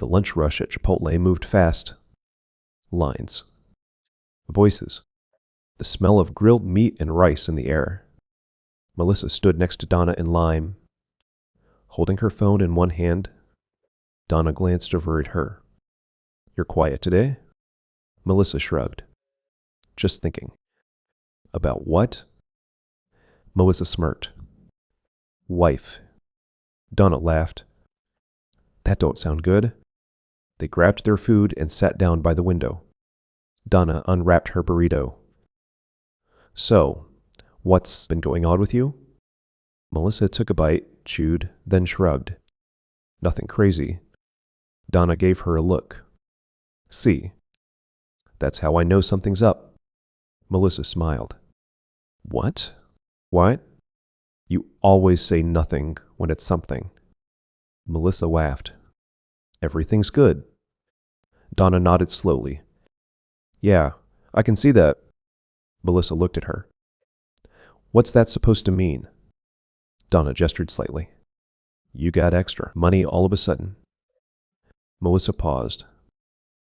The lunch rush at Chipotle moved fast. Lines. Voices. The smell of grilled meat and rice in the air. Melissa stood next to Donna in line. Holding her phone in one hand, Donna glanced over at her. "You're quiet today?" Melissa shrugged. "Just thinking." "About what?" Melissa smirked. "Wife." Donna laughed. "That don't sound good." They grabbed their food and sat down by the window. Donna unwrapped her burrito. "So, what's been going on with you?" Melissa took a bite, chewed, then shrugged. "Nothing crazy." Donna gave her a look. "See, that's how I know something's up." Melissa smiled. "What? What?" "You always say nothing when it's something." Melissa laughed. "Everything's good." Donna nodded slowly. "Yeah, I can see that." Melissa looked at her. "What's that supposed to mean?" Donna gestured slightly. "You got extra money all of a sudden." Melissa paused.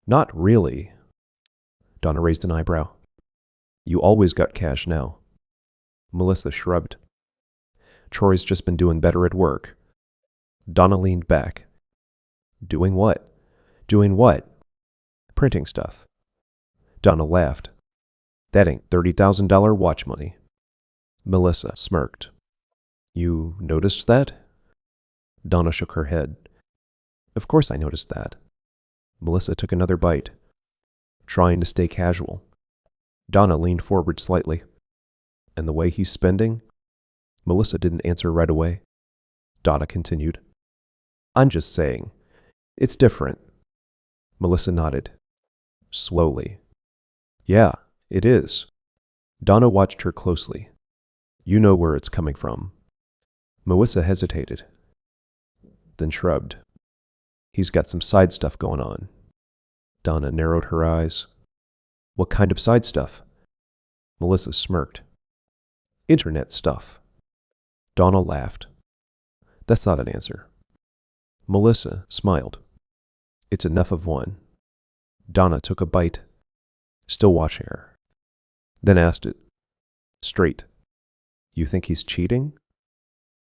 "Not really." Donna raised an eyebrow. "You always got cash now." Melissa shrugged. "Troy's just been doing better at work." Donna leaned back. "Doing what?" "Doing what?" "Printing stuff." Donna laughed. "That ain't $30,000 watch money." Melissa smirked. "You noticed that?" Donna shook her head. "Of course I noticed that." Melissa took another bite, trying to stay casual. Donna leaned forward slightly. "And the way he's spending?" Melissa didn't answer right away. Donna continued. "I'm just saying, it's different." Melissa nodded. Slowly. "Yeah, it is." Donna watched her closely. "You know where it's coming from." Melissa hesitated, then shrugged. "He's got some side stuff going on." Donna narrowed her eyes. "What kind of side stuff?" Melissa smirked. "Internet stuff." Donna laughed. "That's not an answer." Melissa smiled. "It's enough of one." Donna took a bite, still watching her, then asked it, straight. "You think he's cheating?"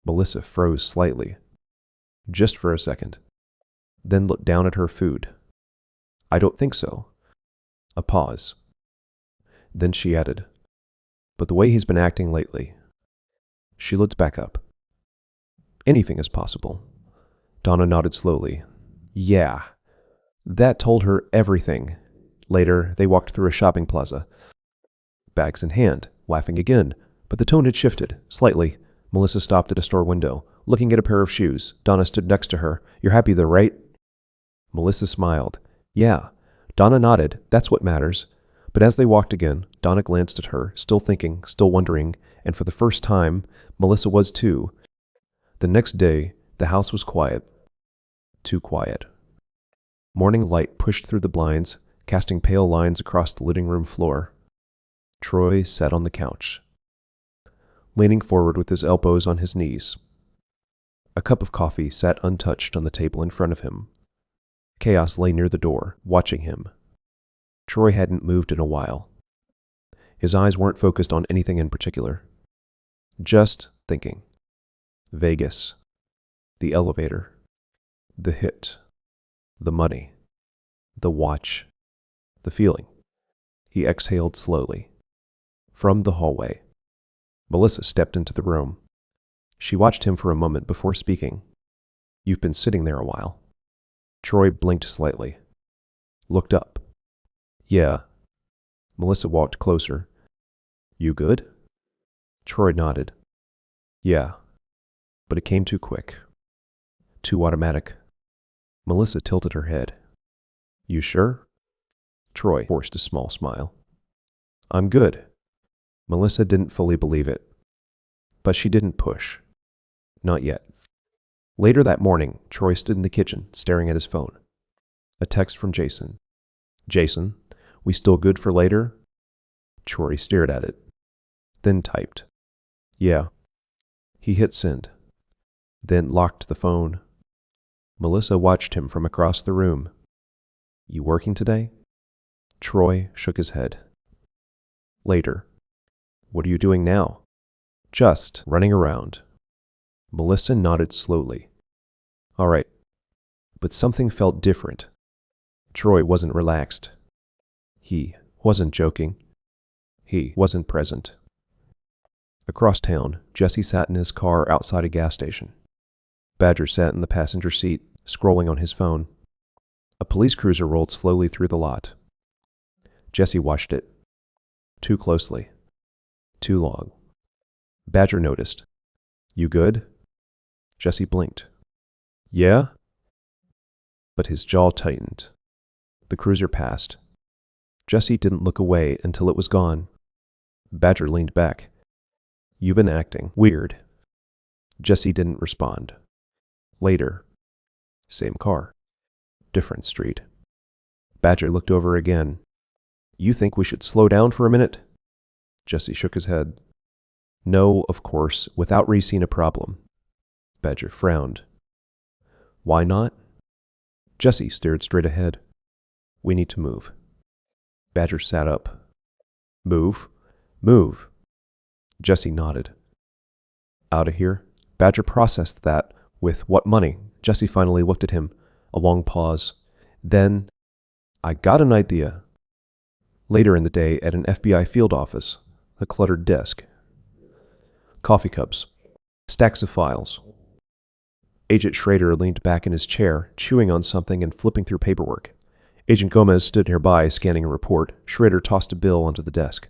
Melissa froze slightly, just for a second, then looked down at her food. "I don't think so." A pause. Then she added, "But the way he's been acting lately." She looked back up. "Anything is possible." Donna nodded slowly. "Yeah." That told her everything. Later, they walked through a shopping plaza, bags in hand, laughing again, but the tone had shifted, slightly. Melissa stopped at a store window, looking at a pair of shoes. Donna stood next to her. "You're happy though, right?" Melissa smiled. "Yeah." Donna nodded. "That's what matters." But as they walked again, Donna glanced at her, still thinking, still wondering, and for the first time, Melissa was too. The next day, the house was quiet. Too quiet. Morning light pushed through the blinds, casting pale lines across the living room floor. Troy sat on the couch, leaning forward with his elbows on his knees. A cup of coffee sat untouched on the table in front of him. Chaos lay near the door, watching him. Troy hadn't moved in a while. His eyes weren't focused on anything in particular. Just thinking. Vegas. The elevator. The hit. The money. The watch. The feeling. He exhaled slowly. From the hallway, Melissa stepped into the room. She watched him for a moment before speaking. "You've been sitting there a while." Troy blinked slightly. Looked up. "Yeah." Melissa walked closer. "You good?" Troy nodded. "Yeah." But it came too quick. Too automatic. Melissa tilted her head. "You sure?" Troy forced a small smile. "I'm good." Melissa didn't fully believe it. But she didn't push. Not yet. Later that morning, Troy stood in the kitchen, staring at his phone. A text from Jason. "Jason, we still good for later?" Troy stared at it, then typed, "Yeah." He hit send, then locked the phone. Melissa watched him from across the room. You working today? Troy shook his head. Later. What are you doing now? Just running around. Melissa nodded slowly. All right. But something felt different. Troy wasn't relaxed. He wasn't joking. He wasn't present. Across town, Jesse sat in his car outside a gas station. Badger sat in the passenger seat, scrolling on his phone. A police cruiser rolled slowly through the lot. Jesse watched it. Too closely. Too long. Badger noticed. You good? Jesse blinked. Yeah? But his jaw tightened. The cruiser passed. Jesse didn't look away until it was gone. Badger leaned back. You've been acting weird. Jesse didn't respond. Later. Same car. Different street. Badger looked over again. You think we should slow down for a minute? Jesse shook his head. No, of course, without racing a problem. Badger frowned. Why not? Jesse stared straight ahead. We need to move. Badger sat up. Move? Move. Jesse nodded. Out of here? Badger processed that. With what money? Jesse finally looked at him. A long pause. Then, I got an idea. Later in the day, at an FBI field office, a cluttered desk. Coffee cups. Stacks of files. Agent Schrader leaned back in his chair, chewing on something and flipping through paperwork. Agent Gomez stood nearby, scanning a report. Schrader tossed a bill onto the desk.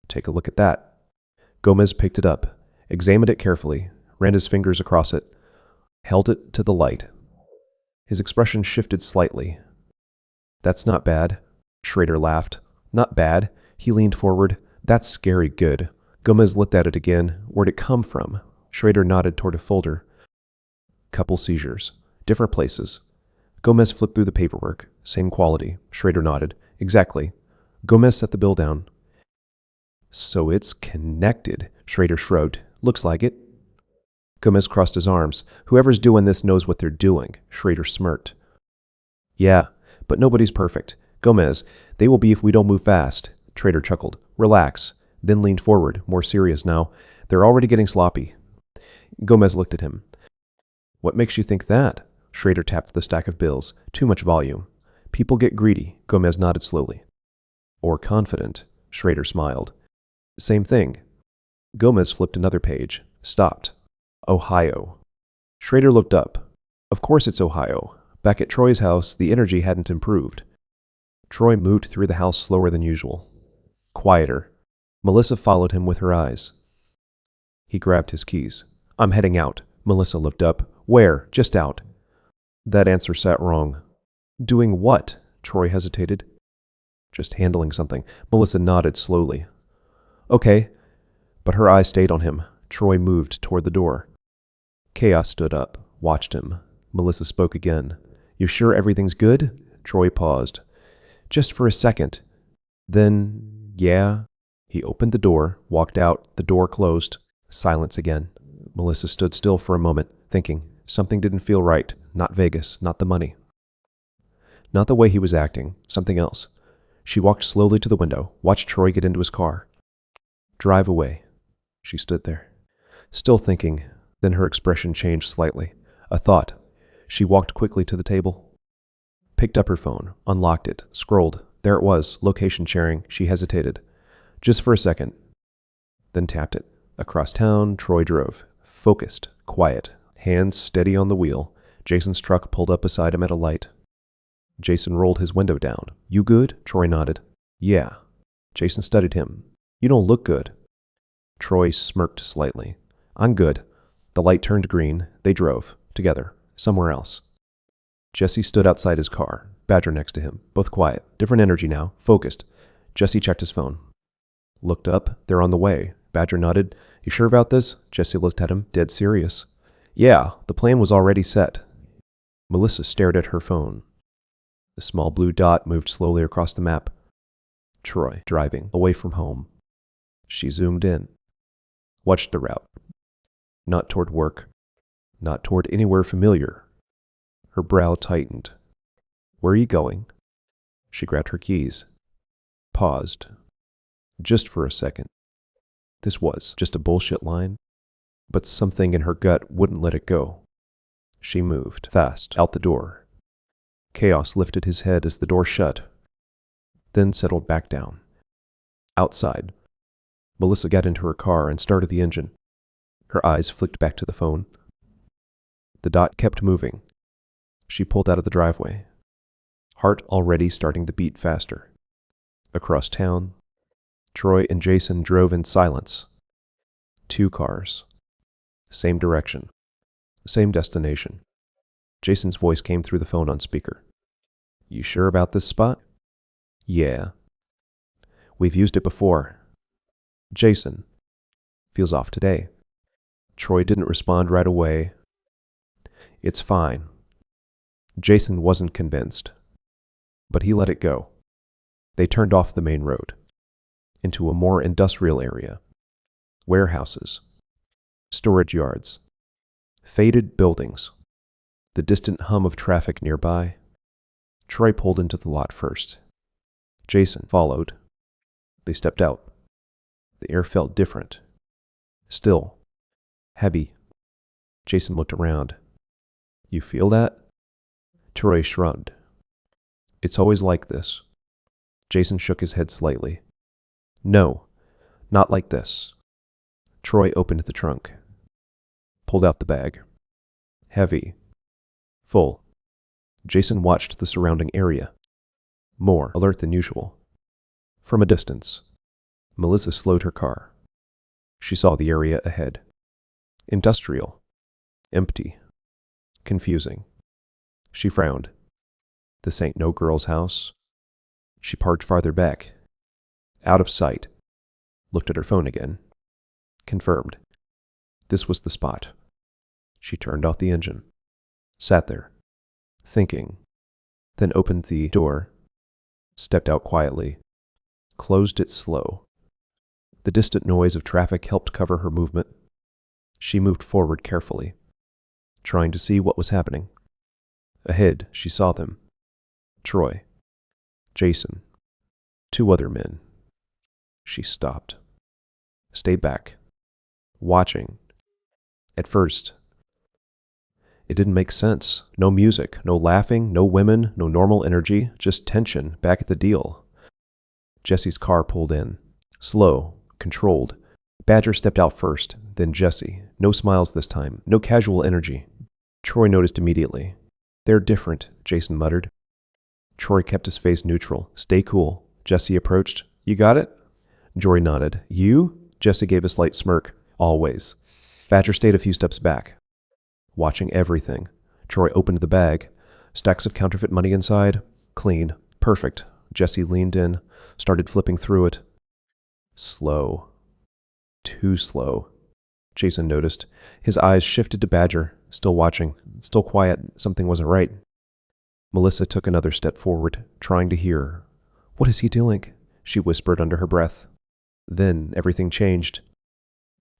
Take a look at that. Gomez picked it up, examined it carefully, ran his fingers across it, held it to the light. His expression shifted slightly. That's not bad. Schrader laughed. Not bad. He leaned forward. That's scary good. Gomez looked at it again. Where'd it come from? Schrader nodded toward a folder. Couple seizures. Different places. Gomez flipped through the paperwork. Same quality. Schrader nodded. Exactly. Gomez set the bill down. So it's connected. Schrader shrugged. Looks like it. Gomez crossed his arms. Whoever's doing this knows what they're doing. Schrader smirked. Yeah, but nobody's perfect. Gomez, they will be if we don't move fast. Schrader chuckled. Relax. Then leaned forward, more serious now. They're already getting sloppy. Gomez looked at him. What makes you think that? Schrader tapped the stack of bills. Too much volume. People get greedy. Gomez nodded slowly. Or confident. Schrader smiled. Same thing. Gomez flipped another page. Stopped. Ohio. Schrader looked up. Of course it's Ohio. Back at Troy's house, the energy hadn't improved. Troy moved through the house slower than usual. Quieter. Melissa followed him with her eyes. He grabbed his keys. I'm heading out. Melissa looked up. Where? Just out. That answer sat wrong. Doing what? Troy hesitated. Just handling something. Melissa nodded slowly. Okay. But her eyes stayed on him. Troy moved toward the door. Chaos stood up, watched him. Melissa spoke again. You sure everything's good? Troy paused. Just for a second. Then, yeah. He opened the door, walked out, the door closed. Silence again. Melissa stood still for a moment, thinking. Something didn't feel right. Not Vegas, not the money. Not the way he was acting, something else. She walked slowly to the window, watched Troy get into his car. Drive away. She stood there, still thinking. Then her expression changed slightly. A thought. She walked quickly to the table, picked up her phone, unlocked it, scrolled. There it was, location sharing. She hesitated. Just for a second. Then tapped it. Across town, Troy drove. Focused, quiet, hands steady on the wheel. Jason's truck pulled up beside him at a light. Jason rolled his window down. You good? Troy nodded. Yeah. Jason studied him. You don't look good. Troy smirked slightly. I'm good. The light turned green. They drove. Together. Somewhere else. Jesse stood outside his car. Badger next to him. Both quiet. Different energy now. Focused. Jesse checked his phone. Looked up. They're on the way. Badger nodded. You sure about this? Jesse looked at him. Dead serious. Yeah. The plan was already set. Melissa stared at her phone. The small blue dot moved slowly across the map. Troy, driving, away from home. She zoomed in. Watched the route. Not toward work. Not toward anywhere familiar. Her brow tightened. Where are you going? She grabbed her keys. Paused. Just for a second. This was just a bullshit line, but something in her gut wouldn't let it go. She moved fast out the door. Chaos lifted his head as the door shut, then settled back down. Outside, Melissa got into her car and started the engine. Her eyes flicked back to the phone. The dot kept moving. She pulled out of the driveway, heart already starting to beat faster. Across town, Troy and Jason drove in silence. 2 cars. Same direction. Same destination. Jason's voice came through the phone on speaker. You sure about this spot? Yeah. We've used it before. Jason. Feels off today. Troy didn't respond right away. It's fine. Jason wasn't convinced, but he let it go. They turned off the main road into a more industrial area. Warehouses, storage yards, faded buildings, the distant hum of traffic nearby. Troy pulled into the lot first. Jason followed. They stepped out. The air felt different. Still. Heavy. Jason looked around. You feel that? Troy shrugged. It's always like this. Jason shook his head slightly. No, not like this. Troy opened the trunk. Pulled out the bag. Heavy. Full. Jason watched the surrounding area. More alert than usual. From a distance, Melissa slowed her car. She saw the area ahead. Industrial. Empty. Confusing. She frowned. This ain't no girl's house. She parked farther back. Out of sight. Looked at her phone again. Confirmed. This was the spot. She turned off the engine. Sat there. Thinking. Then opened the door. Stepped out quietly. Closed it slow. The distant noise of traffic helped cover her movement. She moved forward carefully, trying to see what was happening. Ahead, she saw them. Troy. Jason. 2 other men. She stopped. Stayed back. Watching. At first, it didn't make sense. No music, no laughing, no women, no normal energy, just tension back at the deal. Jesse's car pulled in. Slow, controlled. Badger stepped out first, then Jesse. No smiles this time, no casual energy. Troy noticed immediately. They're different, Jason muttered. Troy kept his face neutral. Stay cool. Jesse approached. You got it? Troy nodded. You? Jesse gave a slight smirk. Always. Badger stayed a few steps back, watching everything. Troy opened the bag. Stacks of counterfeit money inside. Clean. Perfect. Jesse leaned in, started flipping through it. Slow. Too slow. Jason noticed. His eyes shifted to Badger, still watching, still quiet. Something wasn't right. Melissa took another step forward, trying to hear. What is he doing? She whispered under her breath. Then everything changed.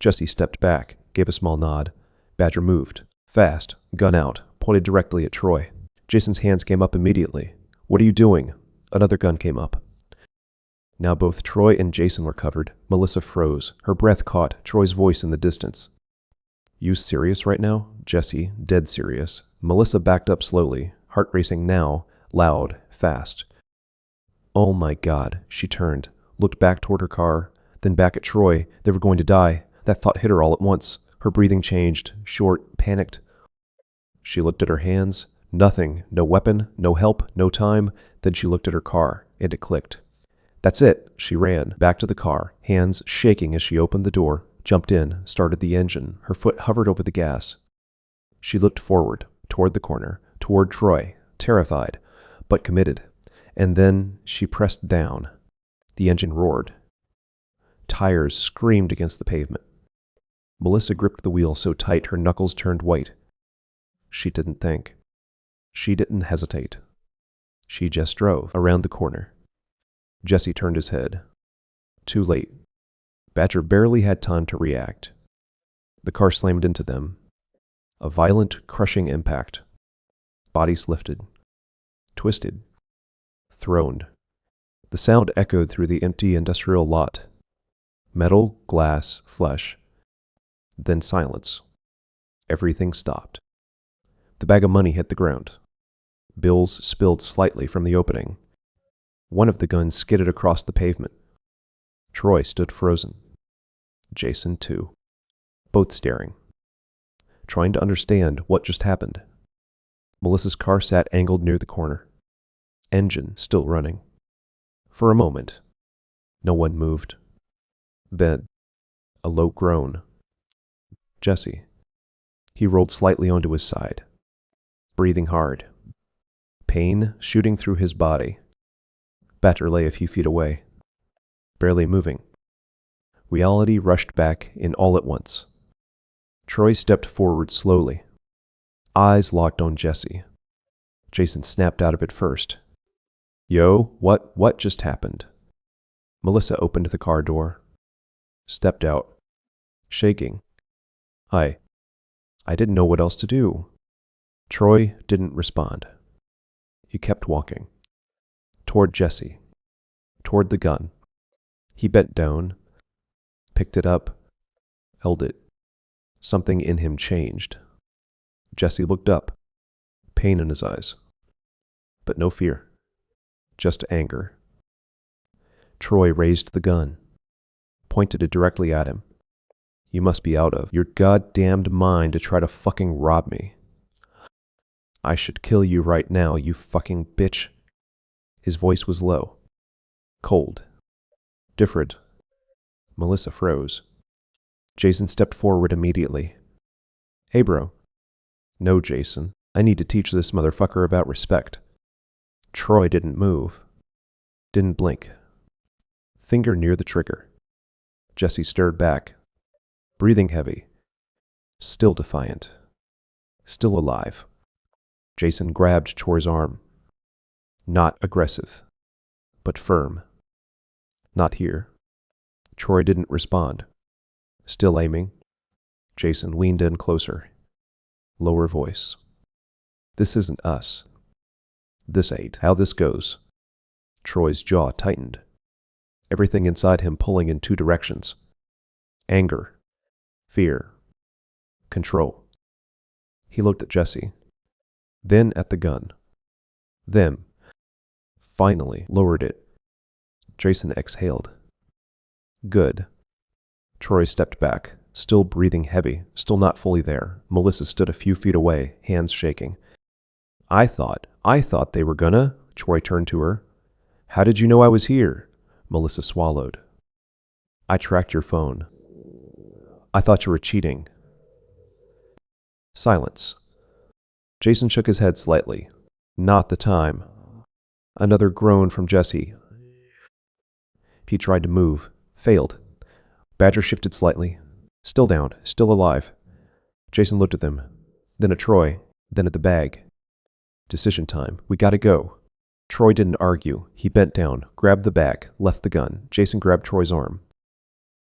Jesse stepped back, gave a small nod. Badger moved. Fast, gun out, pointed directly at Troy. Jason's hands came up immediately. What are you doing? Another gun came up. Now both Troy and Jason were covered. Melissa froze. Her breath caught Troy's voice in the distance. You serious right now? Jesse, dead serious. Melissa backed up slowly, heart racing now, loud, fast. Oh my God, she turned, looked back toward her car, then back at Troy. They were going to die. That thought hit her all at once. Her breathing changed, short, panicked. She looked at her hands. Nothing, no weapon, no help, no time. Then she looked at her car, and it clicked. That's it. She ran back to the car, hands shaking as she opened the door, jumped in, started the engine. Her foot hovered over the gas. She looked forward, toward the corner, toward Troy, terrified, but committed. And then she pressed down. The engine roared. Tires screamed against the pavement. Melissa gripped the wheel so tight her knuckles turned white. She didn't think. She didn't hesitate. She just drove around the corner. Jesse turned his head. Too late. Badger barely had time to react. The car slammed into them. A violent, crushing impact. Bodies lifted, twisted, thrown. The sound echoed through the empty industrial lot. Metal, glass, flesh. Then silence. Everything stopped. The bag of money hit the ground. Bills spilled slightly from the opening. One of the guns skidded across the pavement. Troy stood frozen. Jason, too. Both staring. Trying to understand what just happened. Melissa's car sat angled near the corner. Engine still running. For a moment, no one moved. Then, a low groan. Jesse. He rolled slightly onto his side, breathing hard. Pain shooting through his body. Batter lay a few feet away, barely moving. Reality rushed back in all at once. Troy stepped forward slowly. Eyes locked on Jesse. Jason snapped out of it first. Yo, what just happened? Melissa opened the car door. Stepped out, shaking. I didn't know what else to do. Troy didn't respond. He kept walking. Toward Jesse. Toward the gun. He bent down, picked it up, held it. Something in him changed. Jesse looked up, pain in his eyes. But no fear. Just anger. Troy raised the gun, pointed it directly at him. You must be out of your goddamned mind to try to fucking rob me. I should kill you right now, you fucking bitch. His voice was low, cold, different. Melissa froze. Jason stepped forward immediately. Hey, bro. No, Jason. I need to teach this motherfucker about respect. Troy didn't move. Didn't blink. Finger near the trigger. Jesse stirred back, breathing heavy. Still defiant. Still alive. Jason grabbed Troy's arm. Not aggressive, but firm. Not here. Troy didn't respond. Still aiming. Jason leaned in closer. Lower voice. This isn't us. This ain't how this goes. Troy's jaw tightened. Everything inside him pulling in two directions. Anger. Fear. Control. He looked at Jesse. Then at the gun. Then, finally, lowered it. Jason exhaled. Good. Troy stepped back, still breathing heavy, still not fully there. Melissa stood a few feet away, hands shaking. I thought they were gonna. Troy turned to her. How did you know I was here? Melissa swallowed. I tracked your phone. I thought you were cheating. Silence. Jason shook his head slightly. Not the time. Another groan from Jesse. He tried to move. Failed. Badger shifted slightly. Still down. Still alive. Jason looked at them. Then at Troy. Then at the bag. Decision time. We gotta go. Troy didn't argue. He bent down, grabbed the bag, left the gun. Jason grabbed Troy's arm.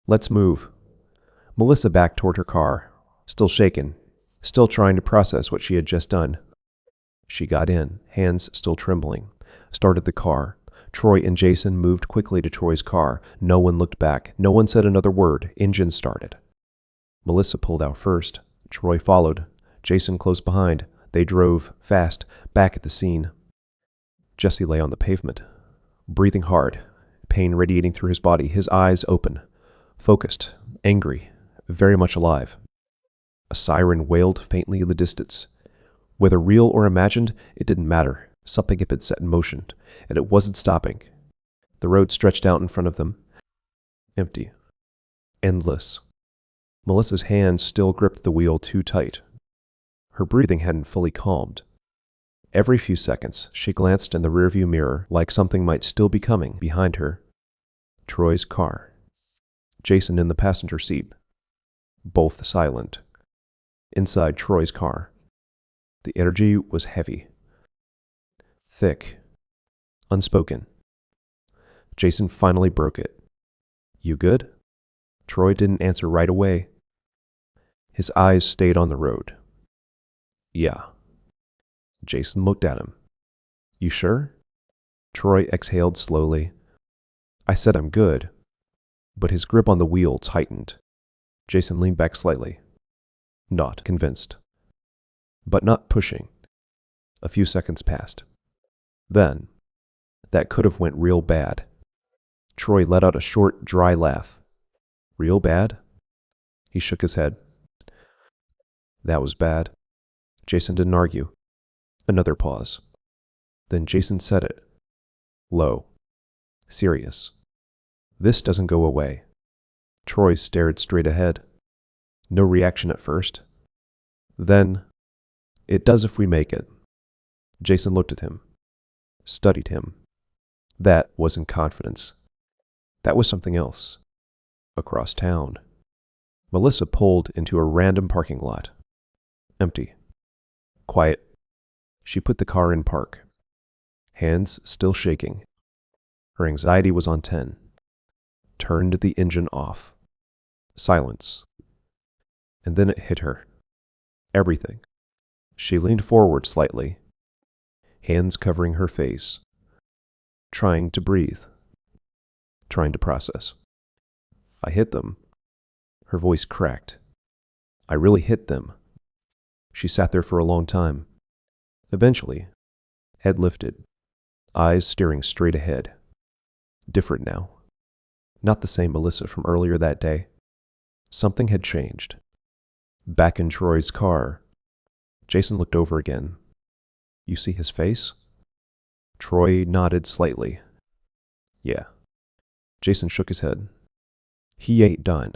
Let's move. Melissa backed toward her car, still shaken, still trying to process what she had just done. She got in, hands still trembling, started the car. Troy and Jason moved quickly to Troy's car. No one looked back. No one said another word. Engine started. Melissa pulled out first. Troy followed. Jason close behind. They drove, fast, back at the scene. Jesse lay on the pavement, breathing hard, pain radiating through his body, his eyes open, focused, angry, very much alive. A siren wailed faintly in the distance. Whether real or imagined, it didn't matter. Something had been set in motion, and it wasn't stopping. The road stretched out in front of them. Empty. Endless. Melissa's hands still gripped the wheel too tight. Her breathing hadn't fully calmed. Every few seconds, she glanced in the rearview mirror like something might still be coming behind her. Troy's car. Jason in the passenger seat. Both silent. Inside Troy's car. The energy was heavy. Thick. Unspoken. Jason finally broke it. You good? Troy didn't answer right away. His eyes stayed on the road. Yeah. Jason looked at him. You sure? Troy exhaled slowly. I said I'm good. But his grip on the wheel tightened. Jason leaned back slightly. Not convinced. But not pushing. A few seconds passed. Then, that could have went real bad. Troy let out a short, dry laugh. Real bad? He shook his head. That was bad. Jason didn't argue. Another pause. Then Jason said it. Low. Serious. This doesn't go away. Troy stared straight ahead. No reaction at first. Then, it does if we make it. Jason looked at him. Studied him. That wasn't confidence. That was something else. Across town. Melissa pulled into a random parking lot. Empty. Quiet. She put the car in park. Hands still shaking. Her anxiety was on 10. Turned the engine off. Silence. And then it hit her. Everything. She leaned forward slightly. Hands covering her face. Trying to breathe. Trying to process. I hit them. Her voice cracked. I really hit them. She sat there for a long time. Eventually, head lifted, eyes staring straight ahead. Different now. Not the same Melissa from earlier that day. Something had changed. Back in Troy's car, Jason looked over again. You see his face? Troy nodded slightly. Yeah. Jason shook his head. He ain't done.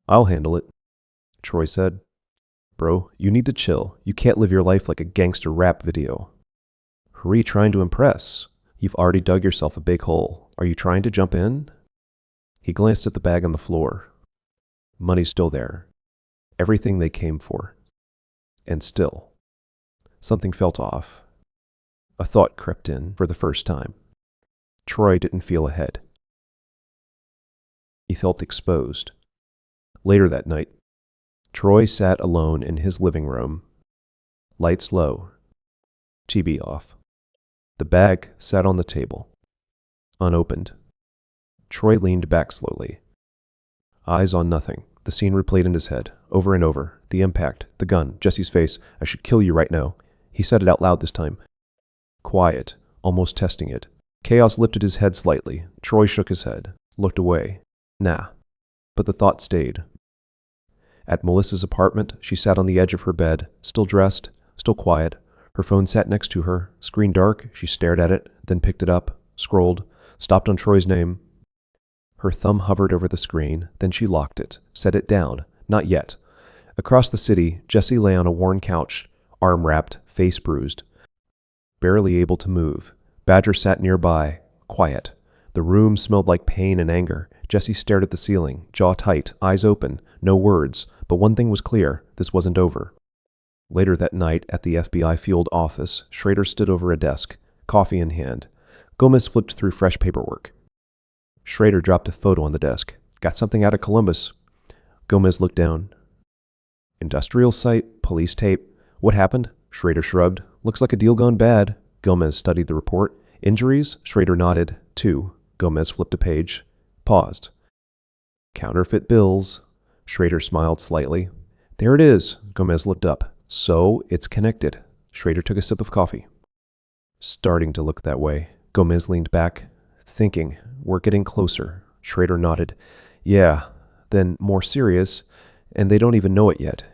I'll handle it, Troy said. Bro, you need to chill. You can't live your life like a gangster rap video. Who are you trying to impress? You've already dug yourself a big hole. Are you trying to jump in? He glanced at the bag on the floor. Money's still there. Everything they came for. And still, something felt off. A thought crept in for the first time. Troy didn't feel ahead. He felt exposed. Later that night, Troy sat alone in his living room. Lights low. TV off. The bag sat on the table. Unopened. Troy leaned back slowly. Eyes on nothing. The scene replayed in his head, over and over. The impact, the gun, Jesse's face. I should kill you right now. He said it out loud this time. Quiet, almost testing it. Chaos lifted his head slightly. Troy shook his head, looked away. Nah. But the thought stayed. At Melissa's apartment, she sat on the edge of her bed, still dressed, still quiet. Her phone sat next to her. Screen dark, she stared at it, then picked it up, scrolled, stopped on Troy's name. Her thumb hovered over the screen, then she locked it, set it down. Not yet. Across the city, Jesse lay on a worn couch, arm wrapped, face bruised. Barely able to move. Badger sat nearby, quiet. The room smelled like pain and anger. Jesse stared at the ceiling, jaw tight, eyes open, no words. But one thing was clear, this wasn't over. Later that night, at the FBI field office, Schrader stood over a desk, coffee in hand. Gomez flipped through fresh paperwork. Schrader dropped a photo on the desk. Got something out of Columbus. Gomez looked down. Industrial site, police tape. What happened? Schrader shrugged. Looks like a deal gone bad. Gomez studied the report. Injuries? Schrader nodded. 2. Gomez flipped a page. Paused. Counterfeit bills. Schrader smiled slightly. There it is. Gomez looked up. So, it's connected. Schrader took a sip of coffee. Starting to look that way. Gomez leaned back, thinking. We're getting closer. Schrader nodded. Yeah. Then, more serious, and they don't even know it yet.